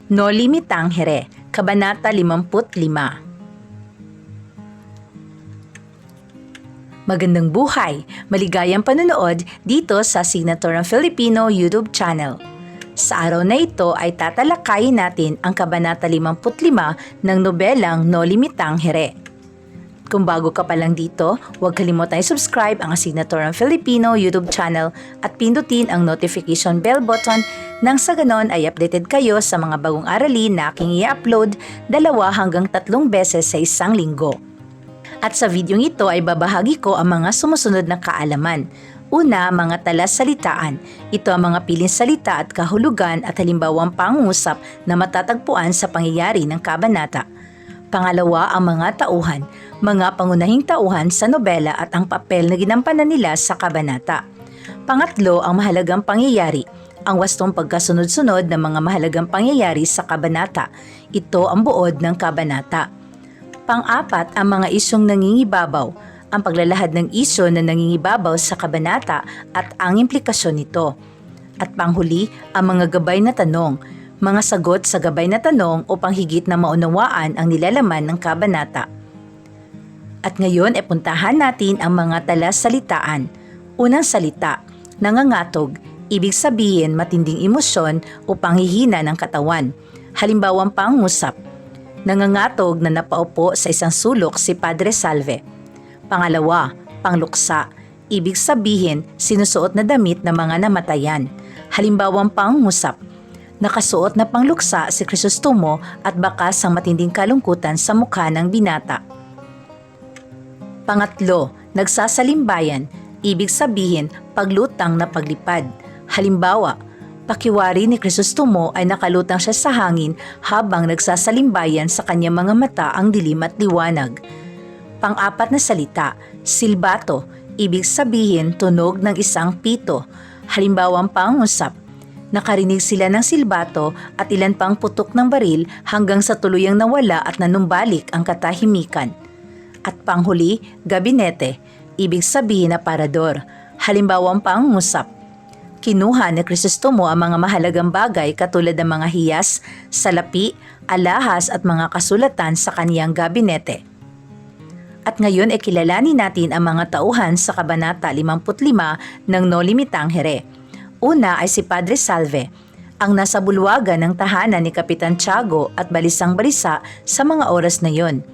Noli Me Tangere, Kabanata 55. Magandang buhay! Maligayang panonood dito sa Signaturang Filipino YouTube channel. Sa araw na ito ay tatalakayin natin ang Kabanata 55 ng nobelang Noli Me Tangere. Kung bago ka pa lang dito, huwag kalimutang i-subscribe ang Signaturang Filipino YouTube channel at pindutin ang notification bell button nang sa ganon ay updated kayo sa mga bagong aralin na aking i-upload 2 hanggang 3 beses sa isang linggo. At sa videong ito ay babahagi ko ang mga sumusunod na kaalaman. Una, mga talasalitaan. Ito ang mga piling salita at kahulugan at halimbawang pangungusap na matatagpuan sa pangyayari ng kabanata. Pangalawa, ang mga tauhan, mga pangunahing tauhan sa nobela at ang papel na ginampanan nila sa kabanata. Pangatlo, ang mahalagang pangyayari, ang wastong pagkasunod-sunod ng mga mahalagang pangyayari sa kabanata. Ito ang buod ng kabanata. Pang-apat, ang mga isyong nangingibabaw, ang paglalahad ng isyo na nangingibabaw sa kabanata at ang implikasyon nito. At panghuli, ang mga gabay na tanong, mga sagot sa gabay na tanong upang higit na maunawaan ang nilalaman ng kabanata. At ngayon ay puntahan natin ang mga talasalitaan. Unang salita, nangangatog, ibig sabihin matinding emosyon o panghihina ng katawan. Halimbawang pangungusap, nangangatog na napaupo sa isang sulok si Padre Salve. Pangalawa, pangluksa, ibig sabihin sinusuot na damit ng mga namatayan. Halimbawang pangungusap, nakasuot na pangluksa si Crisostomo at bakas ang matinding kalungkutan sa mukha ng binata. Pangatlo, nagsasalimbayan, ibig sabihin paglutang na paglipad. Halimbawa, pakiwari ni Crisostomo ay nakalutang siya sa hangin habang nagsasalimbayan sa kanyang mga mata ang dilim at liwanag. Pang-apat na salita, silbato, ibig sabihin tunog ng isang pito. Halimbawang pangungusap, nakarinig sila ng silbato at ilan pang putok ng baril hanggang sa tuluyang nawala at nanumbalik ang katahimikan. At panghuli, gabinete, ibig sabihin aparador. Halimbawang pangungusap, kinuha ni Crisostomo ang mga mahalagang bagay katulad ng mga hiyas, salapi, alahas at mga kasulatan sa kaniyang gabinete. At ngayon ay kilalanin natin ang mga tauhan sa Kabanata 55 ng Noli Me Tangere. Una ay si Padre Salve, ang nasa bulwagan ng tahanan ni Kapitan Tiago at balisang-balisa sa mga oras na yon.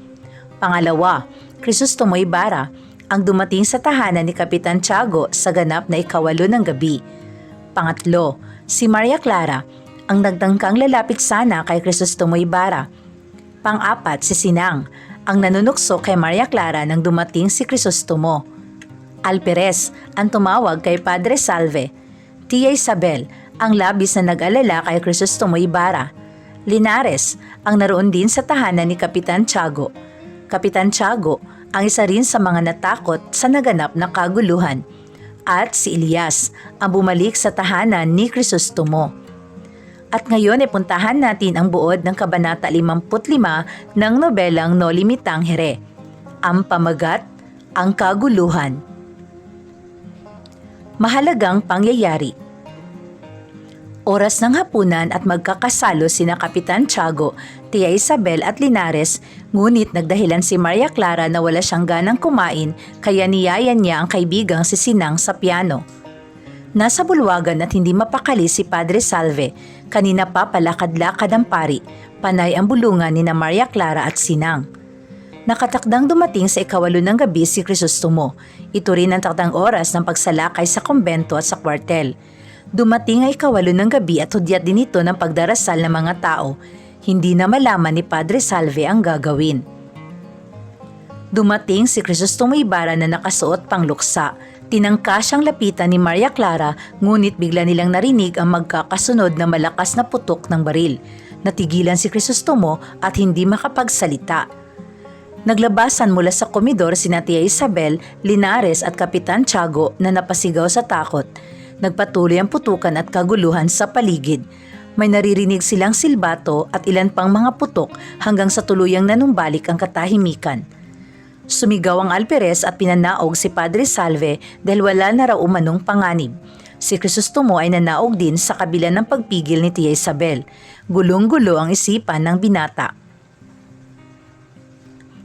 Pangalawa, Crisostomo Ibarra, ang dumating sa tahanan ni Kapitan Tiago sa ganap na 8 ng gabi. Pangatlo, si Maria Clara, ang nagtangkang lalapit sana kay Crisostomo Ibarra. Pang-apat, si Sinang, ang nanunukso kay Maria Clara nang dumating si Crisostomo. Alperes, ang tumawag kay Padre Salve. Tia Isabel, ang labis na nag-alala kay Crisostomo Ibarra. Linares, ang naroon din sa tahanan ni Kapitan Tiago. Kapitan Tiago, ang isa rin sa mga natakot sa naganap na kaguluhan. At si Elias, ang bumalik sa tahanan ni Crisostomo. At ngayon ay puntahan natin ang buod ng Kabanata 55 ng nobelang Noli Me Tangere. Ang pamagat, ang kaguluhan. Mahalagang pangyayari. Oras ng hapunan at magkakasalo sina Kapitan Tiago, Tia Isabel at Linares, ngunit nagdahilan si Maria Clara na wala siyang ganang kumain kaya niyayan niya ang kaibigang si Sinang sa piano. Nasa bulwagan at hindi mapakali si Padre Salve, kanina pa palakad-lakad ang pari, panay ang bulungan ni na Maria Clara at Sinang. Nakatakdang dumating sa 8 ng gabi si Crisostomo, ito rin ang takdang oras ng pagsalakay sa kumbento at sa kwartel. Dumating ay 8 ng gabi at hudyat din ito ng pagdarasal ng mga tao. Hindi na malaman ni Padre Salve ang gagawin. Dumating si Crisostomo Ibarra na nakasuot pangluksa. Tinangka siyang lapitan ni Maria Clara ngunit bigla nilang narinig ang magkakasunod na malakas na putok ng baril. Natigilan si Crisostomo at hindi makapagsalita. Naglabasan mula sa komedor sina Tia Isabel, Linares at Kapitan Tiago na napasigaw sa takot. Nagpatuloy ang putukan at kaguluhan sa paligid. May naririnig silang silbato at ilan pang mga putok hanggang sa tuluyang nanumbalik ang katahimikan. Sumigaw ang alperes at pinanaog si Padre Salve dahil wala na raw umanong panganib. Si Crisostomo ay nanaog din sa kabila ng pagpigil ni Tia Isabel. Gulong-gulo ang isipan ng binata.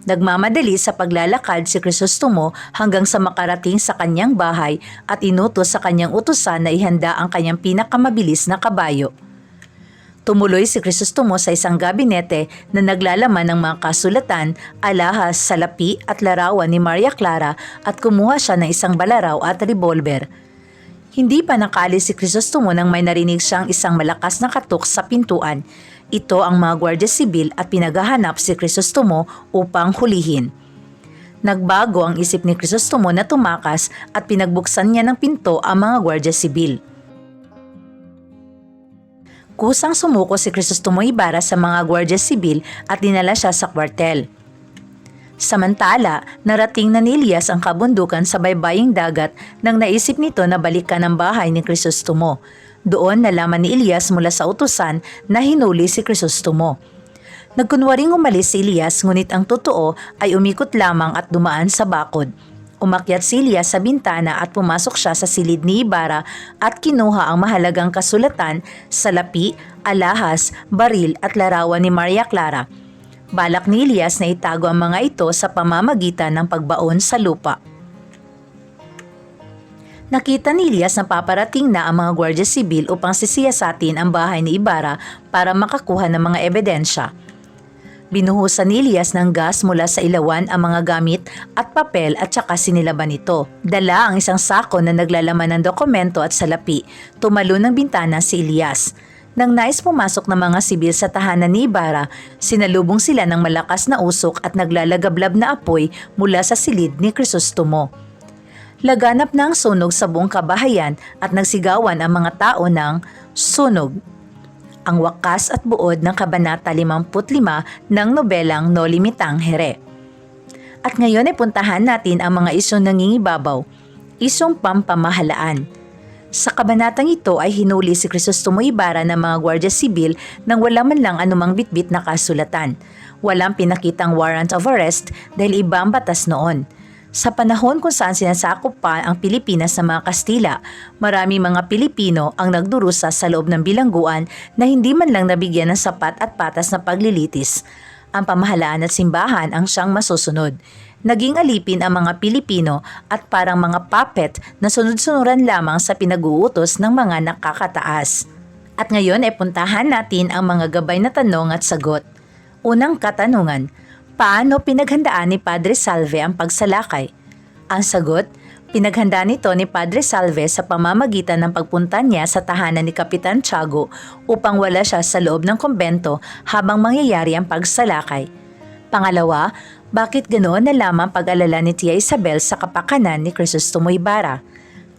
Nagmamadali sa paglalakad si Crisostomo hanggang sa makarating sa kanyang bahay at inutos sa kanyang utusan na ihanda ang kanyang pinakamabilis na kabayo. Tumuloy si Crisostomo sa isang gabinete na naglalaman ng mga kasulatan, alahas, salapi at larawan ni Maria Clara at kumuha siya ng isang balaraw at revolver. Hindi pa nakaalis si Crisostomo nang may narinig siyang isang malakas na katok sa pintuan. Ito ang mga Gwardiya Sibil at pinaghahanap si Crisostomo upang hulihin. Nagbago ang isip ni Crisostomo na tumakas at pinagbuksan niya ng pinto ang mga Gwardiya Sibil. Kusang sumuko si Crisostomo Ibarra sa mga Gwardiya Sibil at dinala siya sa kwartel. Samantala, narating na ni Elias ang kabundukan sa baybaying dagat nang naisip nito na balikan ang bahay ni Crisostomo. Doon nalaman ni Elias mula sa utusan na hinuli si Crisostomo. Nagkunwaring umalis si Elias ngunit ang totoo ay umikot lamang at dumaan sa bakod. Umakyat si Elias sa bintana at pumasok siya sa silid ni Ibarra at kinuha ang mahalagang kasulatan, salapi, alahas, baril at larawan ni Maria Clara. Balak ni Elias na itago ang mga ito sa pamamagitan ng pagbaon sa lupa. Nakita ni Elias na paparating na ang mga Gwardiya Sibil upang sisiyasatin ang bahay ni Ibarra para makakuha ng mga ebidensya. Binuhusan ni Elias ng gas mula sa ilawan ang mga gamit at papel at saka sinilaban ito. Dala ang isang sako na naglalaman ng dokumento at salapi. Tumalo ng bintana si Elias. Nang nais pumasok ng mga sibil sa tahanan ni Ibarra, sinalubong sila ng malakas na usok at naglalagablab na apoy mula sa silid ni Crisostomo. Laganap na ang sunog sa buong kabahayan at nagsigawan ang mga tao ng sunog. Ang wakas at buod ng Kabanata 55 ng nobelang Noli Me Tangere. At ngayon ay puntahan natin ang mga isyong nangingibabaw, isyong pampamahalaan. Sa kabanatang ito ay hinuli si Crisostomo Ibarra ng mga Gwardiya Sibil nang wala man lang anumang bitbit na kasulatan. Walang pinakitang warrant of arrest dahil iba ang batas noon. Sa panahon kung saan sinasakop pa ang Pilipinas sa mga Kastila, marami mga Pilipino ang nagdurusa sa loob ng bilangguan na hindi man lang nabigyan ng sapat at patas na paglilitis. Ang pamahalaan at simbahan ang siyang masusunod. Naging alipin ang mga Pilipino at parang mga puppet na sunod-sunuran lamang sa pinag-uutos ng mga nakakataas. At ngayon ay puntahan natin ang mga gabay na tanong at sagot. Unang katanungan, paano pinaghandaan ni Padre Salve ang pagsalakay? Ang sagot, pinaghanda nito ni Padre Salve sa pamamagitan ng pagpunta niya sa tahanan ni Kapitan Tiago upang wala siya sa loob ng kumbento habang mangyayari ang pagsalakay. Pangalawa, bakit ganoon na lamang pag-alala ni Tia Isabel sa kapakanan ni Crisostomo Ibarra?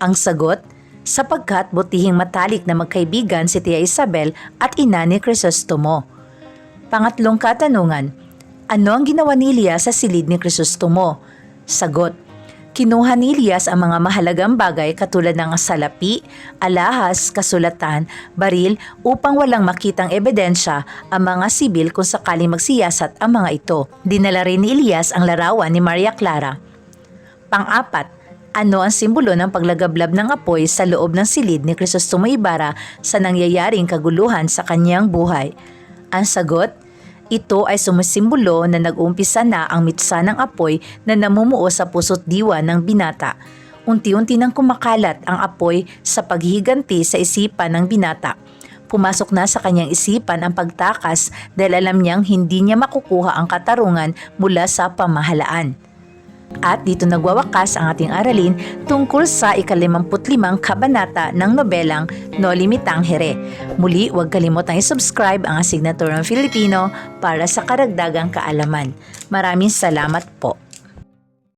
Ang sagot, sapagkat butihing matalik na magkaibigan si Tia Isabel at ina ni Crisostomo. Pangatlong katanungan, ano ang ginawa ni Elias sa silid ni Crisostomo? Sagot, kinuha ni Elias ang mga mahalagang bagay katulad ng salapi, alahas, kasulatan, baril upang walang makitang ebidensya ang mga sibil kung sakaling magsiyasat ang mga ito. Dinala rin ni Elias ang larawan ni Maria Clara. Pang-apat, ano ang simbolo ng paglagablab ng apoy sa loob ng silid ni Crisostomo Ibarra sa nangyayaring kaguluhan sa kanyang buhay? Ang sagot, ito ay sumisimbolo na nag-uumpisa na ang mitsa ng apoy na namumuo sa puso't diwa ng binata. Unti-unti nang kumakalat ang apoy sa paghihiganti sa isipan ng binata. Pumasok na sa kanyang isipan ang pagtakas dahil alam niyang hindi niya makukuha ang katarungan mula sa pamahalaan. At dito nagwawakas ang ating aralin tungkol sa ika-55 kabanata ng nobelang Noli Me Tangere. Muli, huwag kalimutang i-subscribe ang Asignaturang Filipino para sa karagdagang kaalaman. Maraming salamat po.